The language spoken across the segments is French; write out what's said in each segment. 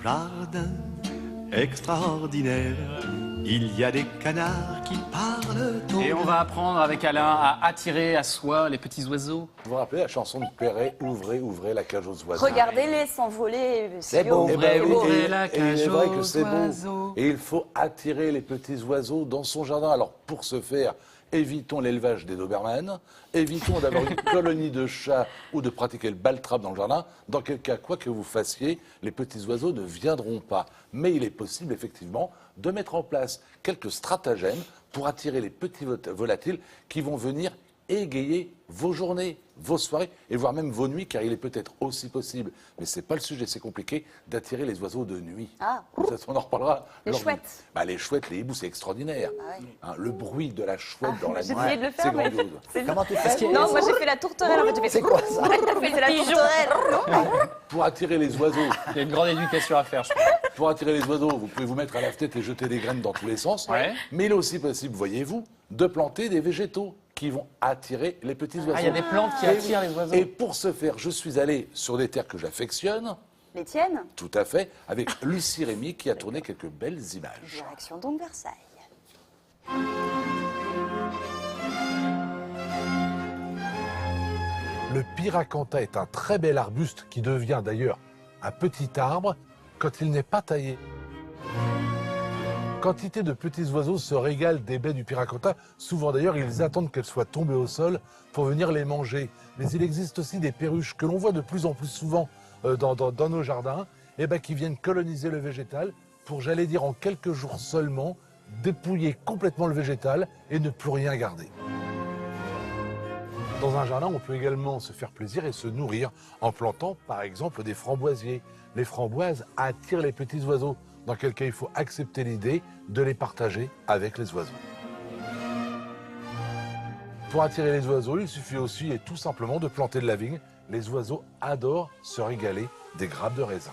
jardin extraordinaire, il y a des canards qui parlent au Et on va apprendre avec Alain à attirer à soi les petits oiseaux. Vous vous rappelez la chanson de Perret, Ouvrez, ouvrez la cage aux oiseaux. Regardez-les s'envoler. C'est beau. Eh ben oui, Ouvrez et- la et il est cage vrai aux que c'est beau. oiseaux. Et il faut attirer les petits oiseaux dans son jardin. Alors pour ce faire, évitons l'élevage des Doberman, évitons d'avoir une colonie de chats ou de pratiquer le bal-trap dans le jardin. Dans quel cas, quoi que vous fassiez, les petits oiseaux ne viendront pas. Mais il est possible effectivement de mettre en place quelques stratagèmes pour attirer les petits volatiles qui vont venir égayer vos journées, vos soirées et voire même vos nuits, car il est peut-être aussi possible, mais c'est pas le sujet, c'est compliqué, d'attirer les oiseaux de nuit. Ah. Ça, on en reparlera. Les lors du- chouettes. Bah, les chouettes, les hiboux, c'est extraordinaire. Hein, le bruit de la chouette dans la nuit, J'ai essayé de le c'est faire, mais grandiose. c'est Comment tu fais? Non, moi j'ai fait la tourterelle. En fait, j'ai fait... C'est quoi ça? C'est la tourterelle. Non. Pour attirer les oiseaux, Il y a une grande éducation à faire, je crois. pour attirer les oiseaux, vous pouvez vous mettre à la fenêtre et jeter des graines dans tous les sens. Ouais. Mais il est aussi possible, voyez-vous, de planter des végétaux qui vont attirer les petits oiseaux. Ah, il y a des plantes qui attirent les oiseaux. Et pour ce faire, je suis allé sur des terres que j'affectionne, Les tiennes. tout à fait, avec Lucie Rémy qui a tourné quelques belles images. Direction donc Versailles. Le pyracantha est un très bel arbuste qui devient d'ailleurs un petit arbre quand il n'est pas taillé. Quantité de petits oiseaux se régalent des baies du pyracantha. Souvent d'ailleurs, ils attendent qu'elles soient tombées au sol pour venir les manger. Mais il existe aussi des perruches que l'on voit de plus en plus souvent dans nos jardins, qui viennent coloniser le végétal pour, j'allais dire, en quelques jours seulement, dépouiller complètement le végétal et ne plus rien garder. Dans un jardin, on peut également se faire plaisir et se nourrir en plantant, par exemple, des framboisiers. Les framboises attirent les petits oiseaux, dans quel cas il faut accepter l'idée de les partager avec les oiseaux. Pour attirer les oiseaux, il suffit aussi et tout simplement de planter de la vigne. Les oiseaux adorent se régaler des grappes de raisin.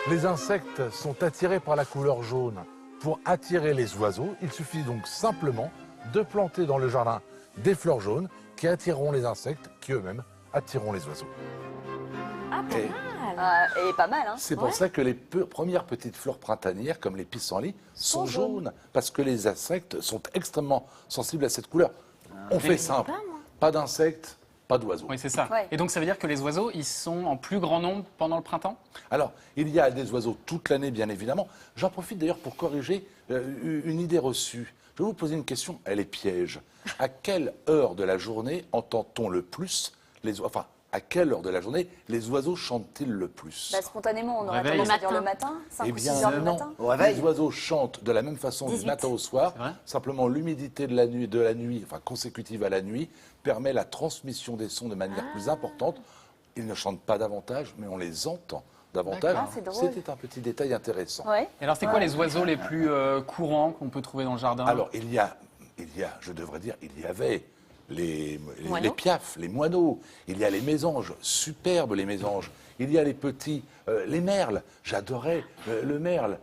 Les insectes sont attirés par la couleur jaune. Pour attirer les oiseaux, il suffit donc simplement de planter dans le jardin des fleurs jaunes qui attireront les insectes, qui eux-mêmes attireront les oiseaux. Et Et pas mal, hein. c'est pour ça que les premières petites fleurs printanières, comme les pissenlits, sont jaunes, parce que les insectes sont extrêmement sensibles à cette couleur. On fait simple, pas d'insectes, pas d'oiseaux. Oui, c'est ça. Ouais. Et donc, ça veut dire que les oiseaux, ils sont en plus grand nombre pendant le printemps? Alors, il y a des oiseaux toute l'année, bien évidemment. J'en profite d'ailleurs pour corriger une idée reçue. Je vais vous poser une question, elle est piège. À quelle heure de la journée entend-on le plus les oiseaux? Enfin, à quelle heure de la journée les oiseaux chantent-ils le plus? Bah, spontanément, on aurait Réveil. tendance à dire le matin, 5 Eh ou 6 bien, heures du non. matin. Au réveil. Les oiseaux chantent de la même façon du 18. matin au soir. C'est vrai. Simplement, l'humidité de la nuit, enfin consécutive à la nuit, permet la transmission des sons de manière plus importante. Ils ne chantent pas davantage, mais on les entend davantage. D'accord. Ah, c'est drôle. C'était un petit détail intéressant. Ouais. Et alors, c'est quoi les oiseaux les plus courants qu'on peut trouver dans le jardin? Alors, il y a, je devrais dire, il y avait les piafs, les moineaux, il y a les mésanges, superbes les mésanges, il y a les petits, les merles, j'adorais le merle,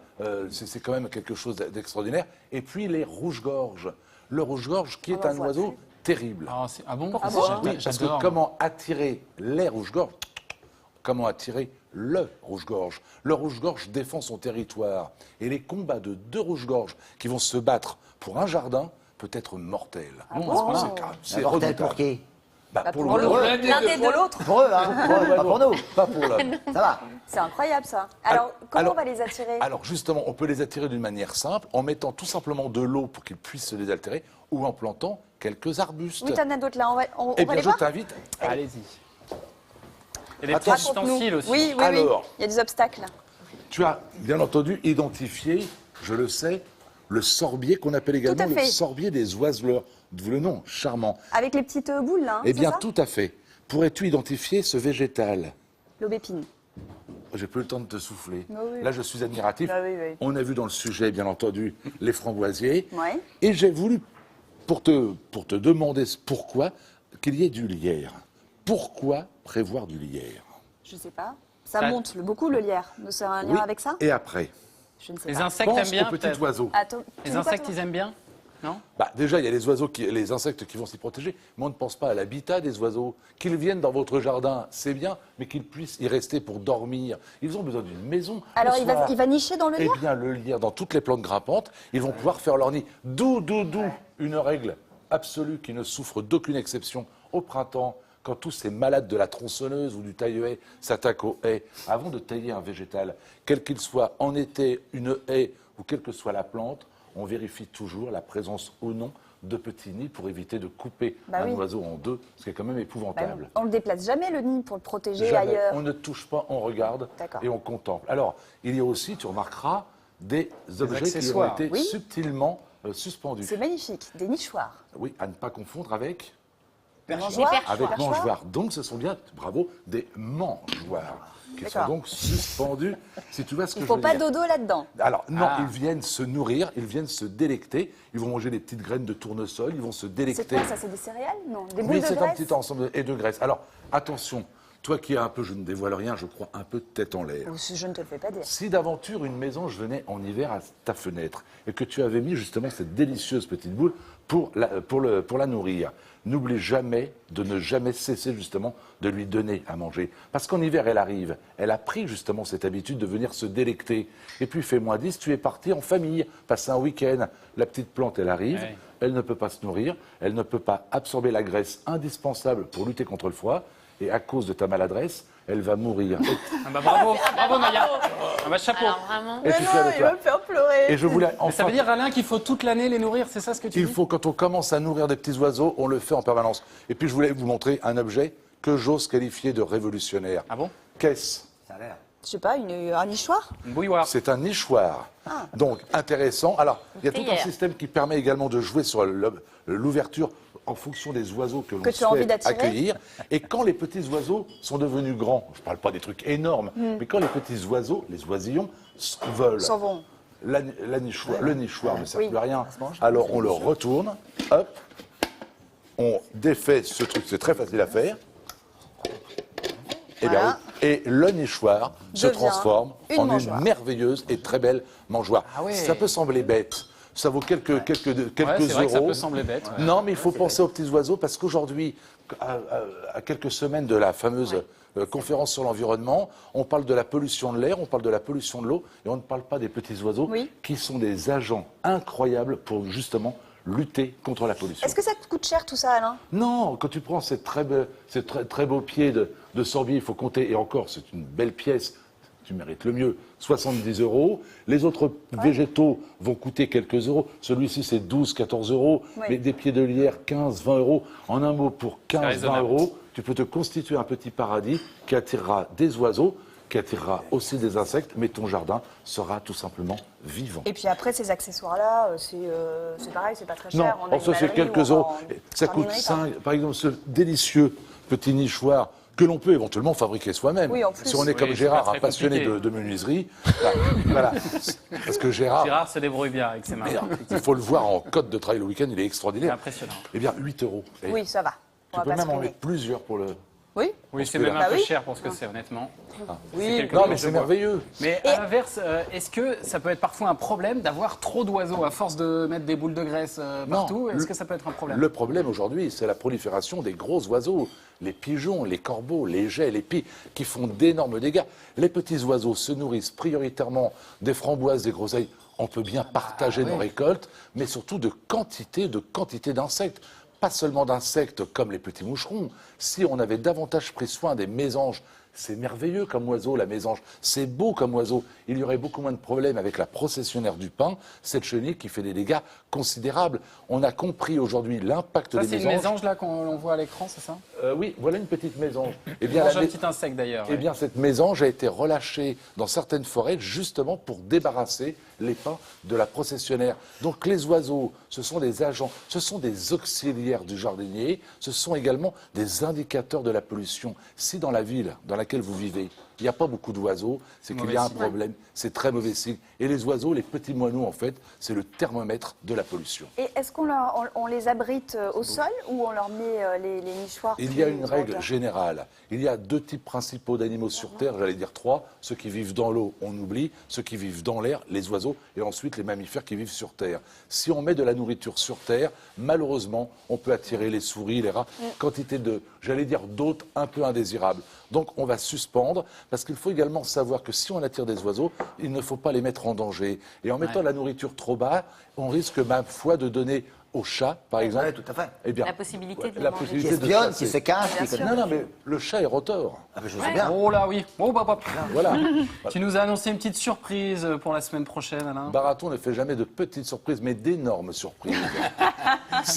c'est quand même quelque chose d'extraordinaire, et puis les rouges-gorges, le rouge-gorge qui est un voit oiseau terrible. Ah bon? Pourquoi? Oui, parce que J'adore. comment attirer les rouges-gorges? Comment attirer le rouge-gorge? Le rouge-gorge défend son territoire. Et les combats de deux rouges-gorges qui vont se battre pour un jardin peut être mortel. bon C'est Mortel pour redoutable. qui? Bah, Pour le l'autre. rouge. L'un des deux. L'autre. Pour eux, hein. Pas pour nous. Pas pour l'homme. Ça va. C'est incroyable ça. Alors, comment alors- on va les attirer? Alors justement, on peut les attirer d'une manière simple, en mettant tout simplement de l'eau pour qu'ils puissent se désaltérer, ou en plantant quelques arbustes. Oui, t'en as d'autres là. On Eh va bien, les je voir? t'invite. Allez-y. Et les petits Raconte-nous. ustensiles aussi. Oui, oui, oui. Alors. Il y a des obstacles. Tu as bien entendu identifié, je le sais, le sorbier qu'on appelle également à le fait. sorbier des oiseleurs. Le nom charmant. Avec les petites boules là, hein, Eh c'est bien, ça? tout à fait. Pourrais-tu identifier ce végétal? L'aubépine. J'ai plus le temps de te souffler. Bah oui. Là, je suis admiratif. Bah oui, oui. On a vu dans le sujet, bien entendu, les framboisiers. Ouais. Et j'ai voulu, pour te demander pourquoi, qu'il y ait du lierre. Pourquoi prévoir du lierre? Je sais pas. Ça Ça- monte beaucoup le lierre. C'est un lien Oui. avec ça? Et après, Je ne sais Les pas. insectes aiment pense bien, aux petits peut-être. oiseaux. Attends, tu Les dis quoi, insectes, toi ils aiment bien? Non. Déjà, il y a les insectes qui vont s'y protéger, mais on ne pense pas à l'habitat des oiseaux. Qu'ils viennent dans votre jardin, c'est bien, mais qu'ils puissent y rester pour dormir. Ils ont besoin d'une maison. Alors, le il soir. va nicher dans le Eh lierre? bien, le lierre, dans toutes les plantes grimpantes, ils vont pouvoir faire leur nid. D'où une règle absolue qui ne souffre d'aucune exception au printemps, quand tous ces malades de la tronçonneuse ou du taille-haie s'attaquent aux haies, avant de tailler un végétal, quel qu'il soit, en été, une haie ou quelle que soit la plante, on vérifie toujours la présence ou non de petits nids pour éviter de couper un oui. oiseau en deux, ce qui est quand même Bah épouvantable. non. On ne le déplace jamais, le nid, pour le protéger Jamais. ailleurs. On ne touche pas, on regarde D'accord. et on contemple. Alors, il y a aussi, tu remarqueras, des objets qui ont accessoires. été Oui. subtilement suspendus. C'est magnifique, des nichoirs. Oui, à ne pas confondre avec Mangeoires. avec Perchoirs. mangeoires. Donc, ce sont bien, bravo, des mangeoires qui sont D'accord. donc suspendus. Si tu vois ce que Il ne je faut veux pas dire. dodo là-dedans. Alors, non, Ah. ils viennent se nourrir, ils viennent se délecter. Ils vont manger des petites graines de tournesol, ils vont se C'est délecter. quoi ça? C'est des céréales? Non, des boules Oui, de c'est un graisse? petit ensemble et de graisse. Alors, attention, toi qui as un peu, je ne dévoile rien, je crois, un peu de tête en l'air. Oh, je ne te le fais pas dire. Si d'aventure une mésange venait en hiver à ta fenêtre et que tu avais mis justement cette délicieuse petite boule pour la nourrir, n'oublie jamais de ne jamais cesser justement de lui donner à manger. Parce qu'en hiver, elle arrive, elle a pris justement cette habitude de venir se délecter. Et puis, il fait -10, tu es parti en famille, passer un week-end. La petite plante, elle arrive, Ouais. elle ne peut pas se nourrir, elle ne peut pas absorber la graisse indispensable pour lutter contre le froid. Et à cause de ta maladresse, elle va mourir. Ah bah bravo, bravo Maya. Ah bah chapeau. Alors vraiment. Et tu fais avec toi. faire pleurer. Et je voulais Mais ça enfin. veut dire, Alain, qu'il faut toute l'année les nourrir, c'est ça ce que tu Il dis? faut, quand on commence à nourrir des petits oiseaux, on le fait en permanence. Et puis je voulais vous montrer un objet que j'ose qualifier de révolutionnaire. Ah bon? Qu'est-ce? Ça a l'air. Je sais pas, un nichoir? Une bouilloire. C'est un nichoir. Donc intéressant. Alors, il y a tout un Théière. système qui permet également de jouer sur l'ouverture en fonction des oiseaux que l'on tu as envie souhaite d'attirer. accueillir. Et quand les petits oiseaux sont devenus grands, je ne parle pas des trucs énormes, mais quand les petits oiseaux, les oisillons, volent, S'en vont. le nichoir ne sert Oui. plus à rien. Alors on le retourne, hop, on défait ce truc, c'est très facile à faire. Et, Voilà. et le nichoir se Devient transforme une en mangeoire. une merveilleuse et très belle mangeoire. Ah ouais. Ça peut sembler bête, ça vaut quelques Ouais, c'est vrai que ça euros. peut sembler bête. Ouais. Non, mais il faut penser aux petits oiseaux parce qu'aujourd'hui, à quelques semaines de la fameuse conférence sur l'environnement, on parle de la pollution de l'air, on parle de la pollution de l'eau et on ne parle pas des petits oiseaux Oui. qui sont des agents incroyables pour justement lutter contre la pollution. Est-ce que ça te coûte cher tout ça, Alain? Non, quand tu prends ces très beaux pieds de sorbier, il faut compter, et encore, c'est une belle pièce, tu mérites le mieux, 70 €. Les autres végétaux vont coûter quelques euros. Celui-ci, c'est 12, 14 €. Oui. Mais des pieds de lierre, 15, 20 €. En un mot, pour 15, 20 raisonnable. €, tu peux te constituer un petit paradis qui attirera des oiseaux, qui attirera aussi des insectes, mais ton jardin sera tout simplement vivant. Et puis après, ces accessoires-là, c'est pareil, c'est pas très Non, cher. En ça c'est animalerie quelques ou euros. en Ça coûte jardinerie, 5, par exemple, ce délicieux petit nichoir que l'on peut éventuellement fabriquer soi-même. Oui, en plus. Si on est Oui, comme c'est Gérard, pas un très passionné compliqué. de menuiserie, voilà. Parce que Gérard, Gérard se débrouille bien avec ses mains. il faut le voir en code de travail le week-end, il est C'est extraordinaire. impressionnant. Eh bien, 8 €. Et Oui, ça va. tu On peux va pas même se en ruiner. mettre plusieurs pour le... Oui. Oui, c'est que même là- un peu Bah oui. cher pour ce que c'est, honnêtement. Oui. quelques Non, euros mais de c'est bois. merveilleux. Mais à l'inverse, est-ce que ça peut être parfois un problème d'avoir trop d'oiseaux à force de mettre des boules de graisse partout? Est-ce que ça peut être un problème? Le problème aujourd'hui, c'est la prolifération des gros oiseaux, les pigeons, les corbeaux, les geais, les pies, qui font d'énormes dégâts. Les petits oiseaux se nourrissent prioritairement des framboises, des groseilles. On peut bien partager nos récoltes, mais surtout de quantité d'insectes. Pas seulement d'insectes comme les petits moucherons. Si on avait davantage pris soin des mésanges, c'est merveilleux comme oiseau, la mésange. C'est beau comme oiseau. Il y aurait beaucoup moins de problèmes avec la processionnaire du pain, cette chenille qui fait des dégâts considérables. On a compris aujourd'hui l'impact Ça, des c'est une mésanges. mésange là qu'on voit à l'écran, c'est ça? Oui, voilà une petite mésange. Eh Il bien, mange la un mé- petit insecte d'ailleurs. eh ouais. bien, cette mésange a été relâchée dans certaines forêts justement pour débarrasser les pins de la processionnaire. Donc les oiseaux, ce sont des agents, ce sont des auxiliaires du jardinier, ce sont également des indicateurs de la pollution. Si dans la ville dans laquelle vous vivez, il n'y a pas beaucoup d'oiseaux, c'est qu'il y a un problème. C'est très mauvais signe. Et les oiseaux, les petits moineaux, en fait, c'est le thermomètre de la pollution. Et est-ce on les abrite au sol ou on leur met les nichoirs? Il y a une règle générale. Il y a 2 types principaux d'animaux sur Terre, j'allais dire 3. Ceux qui vivent dans l'eau, on oublie. Ceux qui vivent dans l'air, les oiseaux. Et ensuite, les mammifères qui vivent sur Terre. Si on met de la nourriture sur Terre, malheureusement, on peut attirer les souris, les rats. Quantité de, j'allais dire, d'hôtes un peu indésirables. Donc, on va suspendre, parce qu'il faut également savoir que si on attire des oiseaux, il ne faut pas les mettre en danger. Et en mettant la nourriture trop bas, on risque, ma foi, de donner aux chats, par exemple. Oui, tout à fait. Eh bien, La possibilité de les la manger. Qui possibilité de espionne, chasser. qui se cache, qui Non, mais le chat est rotor. Ah, mais je sais bien. Oh là oui. Oh, bah. Voilà. Tu nous as annoncé une petite surprise pour la semaine prochaine, Alain. Baraton ne fait jamais de petites surprises, mais d'énormes surprises.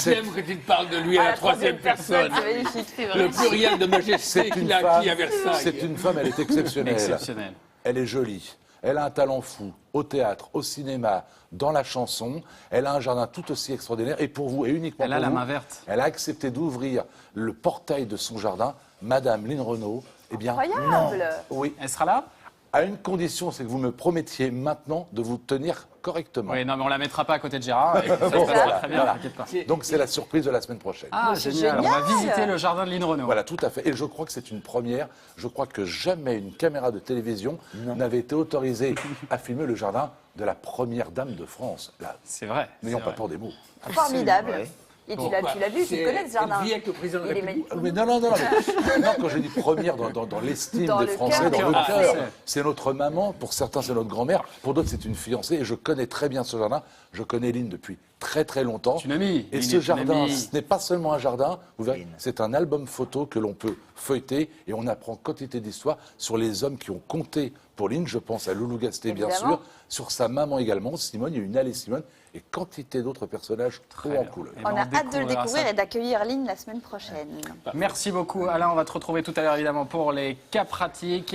J'aime que tu te parles de lui à la troisième personne. C'est magnifique. Le pluriel de majesté qu'il a acquis à Versailles. C'est une femme, elle est exceptionnelle. Exceptionnel. Elle est jolie. Elle a un talent fou au théâtre, au cinéma, dans la chanson. Elle a un jardin tout aussi extraordinaire. Et pour vous, et uniquement Elle a pour la vous, main verte. elle a accepté d'ouvrir le portail de son jardin. Madame Lynn Renaud, eh bien, Incroyable. oui, Elle sera là? à une condition, c'est que vous me promettiez maintenant de vous tenir correctement. Oui, non, mais on la mettra pas à côté de Gérard. Et ça se passera très bien, Voilà. t'inquiète pas. Donc c'est la surprise de la semaine prochaine. Ah, c'est génial. On va génial. visiter le jardin de Lynn Renaud. Voilà, tout à fait. Et je crois que c'est une première. Je crois que jamais une caméra de télévision n'avait été autorisée à filmer le jardin de la première dame de France. Là, C'est vrai. n'ayons c'est pas vrai. peur des mots. Formidable. Ouais. Et tu l'as vu, tu le connais ce jardin. Elle vit avec le président de la Il est République. magnifique. Mais non, mais, non, quand j'ai dit première dans l'estime Dans des le Français, cœur dans des le Français. cœur, c'est notre maman, pour certains c'est notre grand-mère, pour d'autres c'est une fiancée, et je connais très bien ce jardin, je connais Lynn depuis très très longtemps. C'est une amie. Et Lynn ce est une jardin, amie. ce n'est pas seulement un jardin, vous verrez, Lynn. c'est un album photo que l'on peut feuilleter, et on apprend quantité d'histoires sur les hommes qui ont compté pour Lynn, je pense à Loulou Gasté bien Évidemment. sûr, sur sa maman également, Simone, il y a une allée Simone, et quantité d'autres personnages trop Très en bien. couleur. Eh ben, On a hâte de le découvrira découvrir ça. et d'accueillir Lynn la semaine prochaine. Merci beaucoup, Alain. On va te retrouver tout à l'heure, évidemment, pour les cas pratiques.